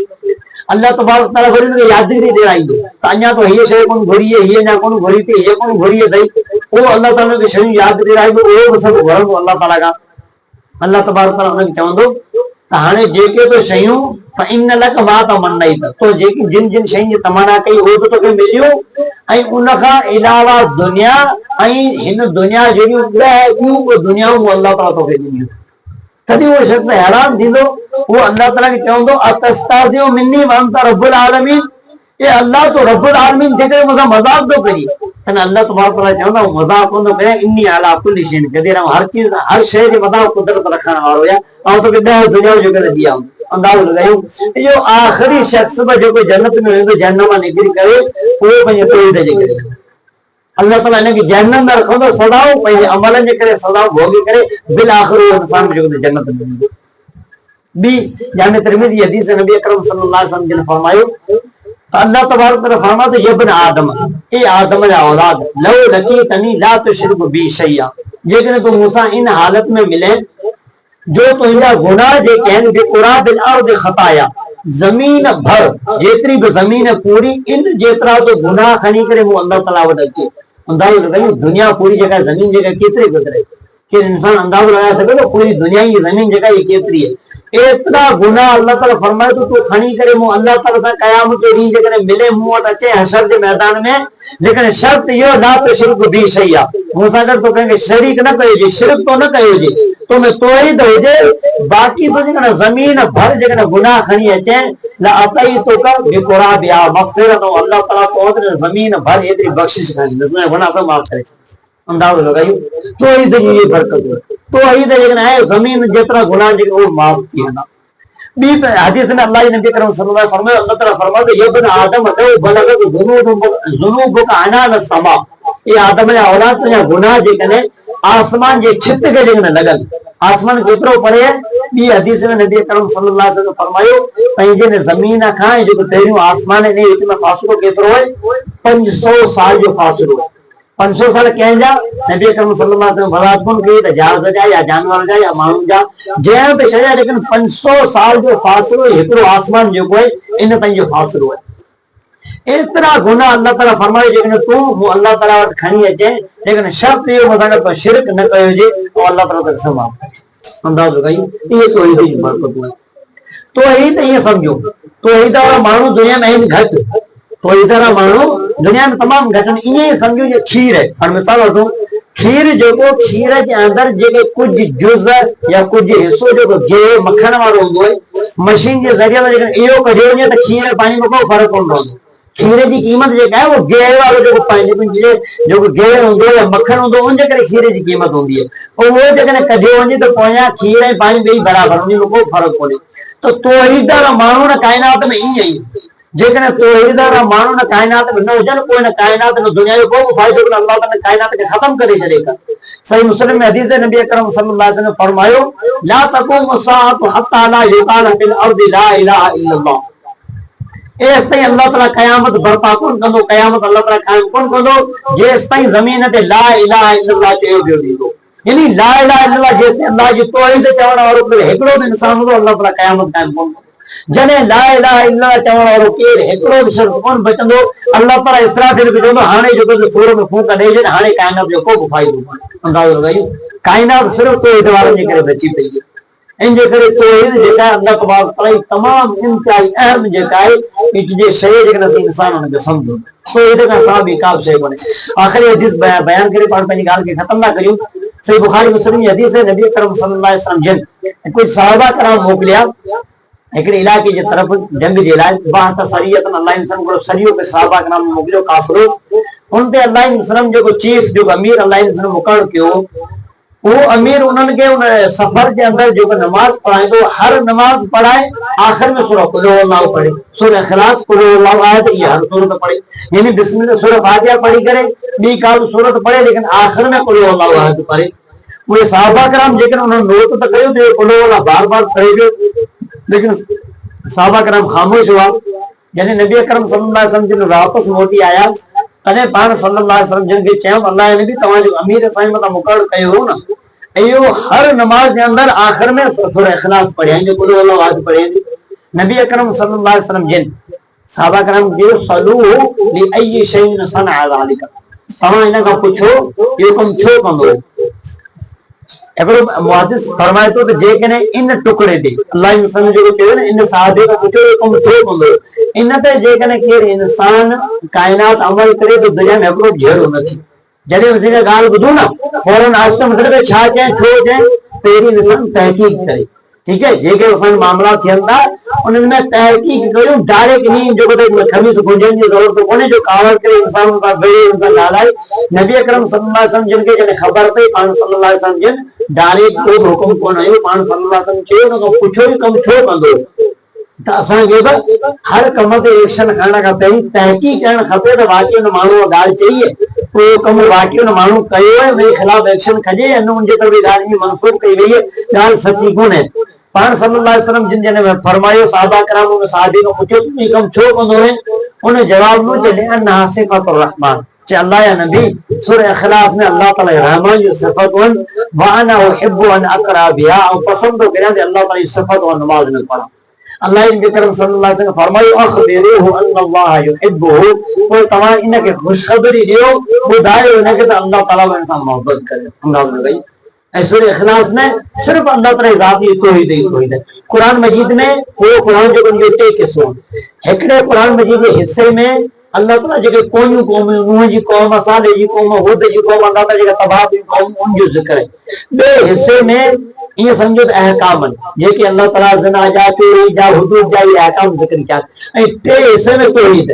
अल्लाह तबारक तआला वरी उनखे यादगिरी ॾियाराईंदो त अञा तो हीअ शइ कोन घुरी आहे हीअ अञा कोन घुरी थी हीअ कोन घुरी अथई उहो अल्लाह ताला उनखे शयूं यादि ॾियाराईंदो उहो बि सभु घुरंदो अल्लाह ताला खां अल्लाह तबारक तआला उनखे चवंदो त हाणे जेके तो शयूं इन लक मां तमन्नाई तो जेकी जिन जिन शयुनि जी तमन्ना कई उहो बि तोखे मिलियो ऐं उनखां अलावा दुनिया ऐं हिन दुनिया जहिड़ियूं ॿियूं बि दुनियाऊं अल्लाह ताला तोखे ॾिनियूं तॾहिं उहो शख़्स हैरान थींदो वो अल्लाह ताला खे चवंदो अतस्ताज़िउ मिन्नी व अंत रब्बुल आलमीन ए अल्लाह तो रब्बुल आलमीन जेके मूंसां मज़ाक थो करी तने अल्लाह तबारक तआला चवंदा मज़ाक कोन थो करे इन्नी अला कुल्ली शैइन क़दीर हर चीज़ हर शइ जे मथां कुदरत रखण वारो आहे ऐं तोखे 10 दुनियाऊं जेके ॾिया अंदाज़ो लॻायूं इहो आख़िरी शख़्स बि जेको जन्नत में वेंदो जहन्नम मां निकिरी करे उहो पंहिंजे तौहीद जे करे अल्लाह ताला इनखे जहन्नम में रखंदो सदाऊं पंहिंजे अमलनि जे करे सदाऊं भोॻे करे बिल आख़िर उहो इंसान जेको जन्नत में वेंदो बी जामे तिरमिज़ी हदीस नबी अकरम सल्लल्लाहु अलैहि वसल्लम ने फरमायो अल्लाह तबारक तआला फरमाते यब्न आदम ए आदम जा औलाद लौ लकीतनी ला तुशरिक बी शैया जेकॾहिं तूं मूंसां इन हालत में मिले जो तुंहिंजा गुनाह जेके आहिनि बिकुराबिल अर्द खताया ज़मीन भर जेतिरी बि ज़मीन पूरी इन जेतिरा तो गुनाह खणी करे मूं अल्लाह ताला वटि अचे अंदाज़ो लॻायूं दुनिया पूरी जेका ज़मीन जेका केतिरे क़दुरु के इंसान अंदाज़ो लॻाए सघे थो पूरी दुनिया जी ज़मीन जेका ये केतिरी है एतिरा गुनाह अल्लाह ताला फरमाए तो तूं खणी करे मूं अल्लाह ताला सां क़यामत जो ॾींहुं जेकॾहिं मिले मूं वटि अचे हशर जे मैदान में जेकॾहिं शर्त इहो ला तुशरिक बी शैया मूंसां गॾु तो कंहिंखे शरीक न कयोजे शिरक तो न कयोजे तो में तौहीद हुजे बाक़ी तो जेकॾहिं ज़मीन भर जेकॾहिं गुनाह खणी अचे ला अतई तो का बिकुराब या मग़फ़िरत अल्लाह ताला तो वटि ज़मीन भर एतिरी बख़्शिश खणी गुनाह सब माफ़ करे अंदाज़ो लगाइयो तौहीद जी बरकत तौहीद जेकॾहिं आहे ज़मीन जेतिरा गुनाह जेके उहो माफ़ थी वेंदा बी हदीस में अल्लाह नबी करम सल्लल्लाहु अलैहि वसल्लम फरमायो अल्लाह ताला फरमायो यब्न आदम लौ बलगत ज़ुनूबुक अनान समा ए आदम जा औलाद तुंहिंजा गुनाह जेकॾहिं आसमान जे छित खे जेकॾहिं लॻनि आसमान केतिरो परे आहे बी हदीस में नबी करम सल्लल्लाहु अलैहि वसल्लम फरमायो पंहिंजे ज़मीन खां जेको पहिरियों आसमान जे विच में फ़ासिलो केतिरो आहे 500 साल जो फ़ासिलो आहे 500 साल कंहिंजा नबी करम सल्लल्लाहु अलैहि वसल्लम बरातुन कई त जहाज़ जा या जानवर जा या माण्हुनि जा जंहिं बि शइ जा लेकिन 500 साल जो फ़ासिलो हिकिड़ो आसमान जेको आहे इन ताईं जो फ़ासिलो आहे एतिरा गुनाह अल्लाह ताला फरमायो जेकॾहिं तूं मूं अल्लाह ताला वटि खणी अचे लेकिन शर्त इहो मूंसां गॾु शिरक न कयोजे ऐं अल्लाह ताला तोखे सवाब करे अंदाज़ो कयूं इहे तौहीद जी बरकतूं आहिनि तौहीद ईअं सम्झो तौहीद वारा माण्हू दुनिया में आहिनि घटि तौहीद वारा माण्हू दुनिया में तमामु घटि आहिनि ईअं ई सम्झो जो खीर आहे हाणे मिसाल वठूं खीर जेको खीर जे अंदरि जेके कुझु जुज़ या कुझु हिसो जेको गिह मखण वारो हूंदो आहे मशीन जे ज़रिए सां जेकॾहिं इहो कढियो वञे त खीर पाणी में को फ़र्क़ु कोन पवंदो खीर जी क़ीमत जेका आहे उहो गिह वारो जेको पंहिंजे जेको गिह हूंदो या मखण हूंदो उनजे करे खीर जी क़ीमत हूंदी आहे उहो जेकॾहिं कढियो वञे त पोयां खीर ऐं पाणी ॿई बराबरि उन में को फ़र्क़ु कोन्हे त तौहीद वारा माण्हू न काइनात में ईअं ई जेकॾहिं तौहीद वारा माण्हू न काइनात में न हुजनि, पोइ न काइनात में दुनिया जो को बि फ़ाइदो कोन्हे, अल्लाह ताला काइनात खे ख़त्म करे छॾे था। सही मुस्लिम में हदीस नबी अकरम सल्लल्लाहु अलैहि वसल्लम ने फरमायो, ला तक़ूमु साअतु हत्ता ला युक़ाल फिल अर्दि ला इलाहा इल्लल्लाह। एस ताईं अल्लाह ताला क़यामत बर्पा कोन कंदो, क़यामत अल्लाह ताला क़ाइम कोन कंदो जेस ताईं ज़मीन ते ला इलाहा इल्लल्लाह चयो वियो वेंदो। यानी ला इलाहा इल्लल्लाह जेस ताईं अल्लाह जी तौहीद चवण वारो हिकिड़ो बि इंसान हूंदो, अल्लाह ताला क़यामत क़ाइम कोन कंदो। जॾहिं ला इलाहा इल्लल्लाह चवण वारो केरु हिकिड़ो बि शख़्स कोन बचंदो, अल्लाह ताला इसराफिल खे चवंदो हाणे जेको सूर में फूंक ॾेई छॾ, हाणे काइनात जो को बि फ़ाइदो कोन्हे। अंदाज़ो लॻायो, काइनात सिर्फ़ तौहीद वारनि जे करे बची पई आहे। इन जे करे तौहीद जेका आहे अल्लाह तबारक व तआला तमामु इंतहाई अहम जेका आहे जे शइ जेकॾहिं असीं इंसान हुनखे सम्झूं, तौहीद खां सवाइ ॿी का बि शइ कोन्हे। आख़िरी हदीस बयान करे पाण पंहिंजी ॻाल्हि खे ख़तम था करियूं। सही बुखारी मुस्लिम जी हदीस है, नबी अकरम सल्लल्लाहु अलैहि वसल्लम जिन कुछ सहाबा कराम मोकिलिया हिकिड़े इलाइक़े जे तरफ़ जंग जे लाइ। बात सरियत अल्लाह वसल्लम सरियो के सहाबा कराम मोकिलियो काफ़िरो। उन ते अल्लाह वसल्लम जेको चीफ जो अमीर अल्लाह वसल्लम मुक़रर कयो, वो अमीर उन्हनि खे उन सफ़र जे अंदरि जेको नमाज़ पढ़ाईंदो, हर नमाज़ पढ़ाए आख़िर में सूरह कुल हुवल्लाहु पढ़े, सूरह इख़लास कुल हुवल्लाहु आयत इहा हर सूरत पढ़े। यानी बिस्मिल्लाह सूरह फातिहा पढ़ी करे ॿी का बि सूरत पढ़े, लेकिन आख़िर में कुल हुवल्लाहु आयत पढ़े। उहे सहाबा कराम जेकॾहिं उन्हनि नोट त कयो त कुल हुवल्लाहु बार बार पढ़े वियो, लेकिन सहाबा कराम ख़ामोश हुआ। जॾहिं नबी अकरम सल्लल्लाहु अलैहि वसल्लम वापसि मोटी आया, तॾहिं पाण सल्लल्लाहु अलैहि वसल्लम जिन खे चयूं अल्लाह नबी तव्हां जो अमीर असां मथां मुक़रर कयो हो न, इहो हर नमाज जे अंदरि आख़िर में सूरह इख़लास पढ़िया जो कुल हुवल्लाहु आयत पढ़े। नबी अकरम सल्लल्लाहु अलैहि वसल्लम जिन सहाबा कराम जो सलूहु लिअय्यि शैइन सनअ ज़ालिका, तव्हां हिन खां पुछो इहो कमु छो कंदो। हिकिड़ो मुहद्दिस फरमाए थो त जेकॾहिं इन टुकड़े ते अल्लाह वसल्लम जेको चयो न, इन साहबे खां पुछो इहो कमु छो कंदो, इन ते जेकॾहिं केरु इंसान काइनात अमल करे त दुनिया में हिकिड़ो जहिड़ो न थिए। जॾहिं असीं ॻाल्हि ॿुधूं न, फौरन आस्ते मतिलबु छा चए छो चए, पहिरीं इंसान तहक़ीक़ करे, ठीक है। जेके असांजा मामला थियनि था उन्हनि में तहक़ीक़ कयूं, डायरेक्ट ईअं जेको खमीस गुंजण जी ज़रूरत कोन्हे जो कावड़ करे इंसान सां वेही ॻाल्हाए। नबी अकरम सल्लल्लाहु अलैहि वसल्लम जिन खे जॾहिं ख़बर पई पाण सल्लल्लाहु अलैहि वसल्लम जिन डायरेक्ट कोई बि हुकुम कोन आयो, पाण सल्लल्लाहु अलैहि वसल्लम चयो न पुछो ई कमु छो कंदो। त असांखे बि हर कम ते एक्शन खणण खां पहिरीं तहक़ीक़ करणु खपे त वाक़ई हुन माण्हू ॻाल्हि चई आहे, उहो कमु वाक़ई हुन माण्हू कयो आहे, उनजे ख़िलाफ़ एक्शन खजे या न उनजे तरफ़ ॻाल्हि में मनसूब कई वई आहे, ॻाल्हि सची कोन्हे। पाण सल्लल्लाहु अलैहि वसल्लम जिन जॾहिं फरमायो सहाबा कराम उन सहाबी खां पुछो तूं कमु छो कंदो आहे, उन जवाब ॾिनो त लिअन्नहा सिफ़तुर रहमान, चए अल्लाह या नबी सूरह इख़लास में अल्लाह ताला रहमान जी सिफ़तूं आहिनि, व अना उहिब्बु अन अक़रा बिहा, ऐं पसंदि थो करियां त अल्लाह ताला जी सिफ़तूं नमाज़ में पढ़ां। अल्लाह नबी करम सल्लल्लाहु अलैहि वसल्लम फरमायो अख़बिरूहु अन्नल्लाह युहिब्बुहु, पोइ तव्हां इनखे ख़ुशख़बरी ॾियो, ॿुधायो इनखे त अल्लाह ताला इन सां मोहबत करे। अंदाज़ लॻाई। ऐं सूरह इख़लास में सिर्फ़ अल्लाह ताला जी ज़ात जी तौहीद ई तौहीद। क़ुरान मजीद में उहो क़ुरान जो उनजो टे क़िस्मूं, हिकिड़े क़ुरान मजीद जे हिसे में अल्लाह ताला जेके कोन्हियूं क़ौमूं, नूह जी क़ौम, सालेह जी क़ौम, हुद जी क़ौम, अल्लाह ताला जेका तबाह कयूं क़ौम उनजो ज़िक्र आहे। ॿिए हिसे में ईअं सम्झो त अहकाम जेके अल्लाह ताला ज़िना जा, चोरी जा, हुदूद जा इहे अहकाम ज़िक्र कया। ऐं टे हिसे में तौहीद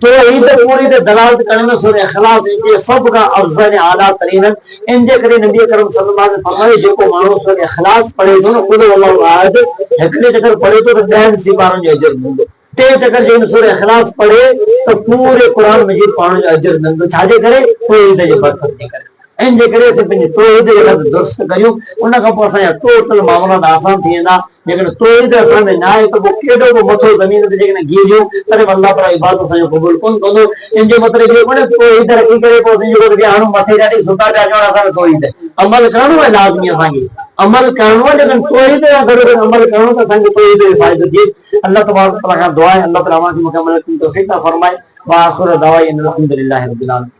पूरी ते दलालत करण में सूरह इख़लास जे सभ खां अफ़ज़ल आला तरीन। इन जे करे नबी करम सल्लल्लाहु अलैहि वसल्लम फरमायो जेको माण्हू सूरह इख़लास पढ़े थो न, कुल हुवल्लाहु अहद हिकिड़े चकर पढ़े थो त 10 सिपारनि जो अजर मिलंदो। टे चकर जो सूरह इख़लास पढ़े त पूरे क़ुरान मजीद पाण जो अजर मिलंदो। छाजे करे? तौहीद जे बरकत जे करे। इन जे करे असीं पंहिंजी तौहीद खे दुरुस्त करियूं, उन खां पोइ असांजा टोटल मामला आसान थी वेंदा। जेकॾहिं तौहीद असां में न आहे त पोइ केॾो बि मथो ज़मीन ते जेकॾहिं गीजियूं तॾहिं अल्लाह ताला इबादत असांजो क़बूल कोन कंदो। इन जो मतिलबु इहो कोन्हे तौहीद रखी करे पोइ जेको हाणे मथे ॾाढी सुठा पिया चवण असांखे तौहीद अमल करणो आहे, लाज़मी असांखे अमल करणो आहे, लेकिन तौहीद सां गॾु अमल करणो त असांखे तौहीद जो फ़ाइदो थिए। अल्लाह तबारक व तआला खां दुआ आहे अल्लाह ताला असांखे मुकमल तौफ़ीक़ फरमाए। व आख़िर दअवाना अनिल हम्दुलिल्लाहि रब्बिल आलमीन।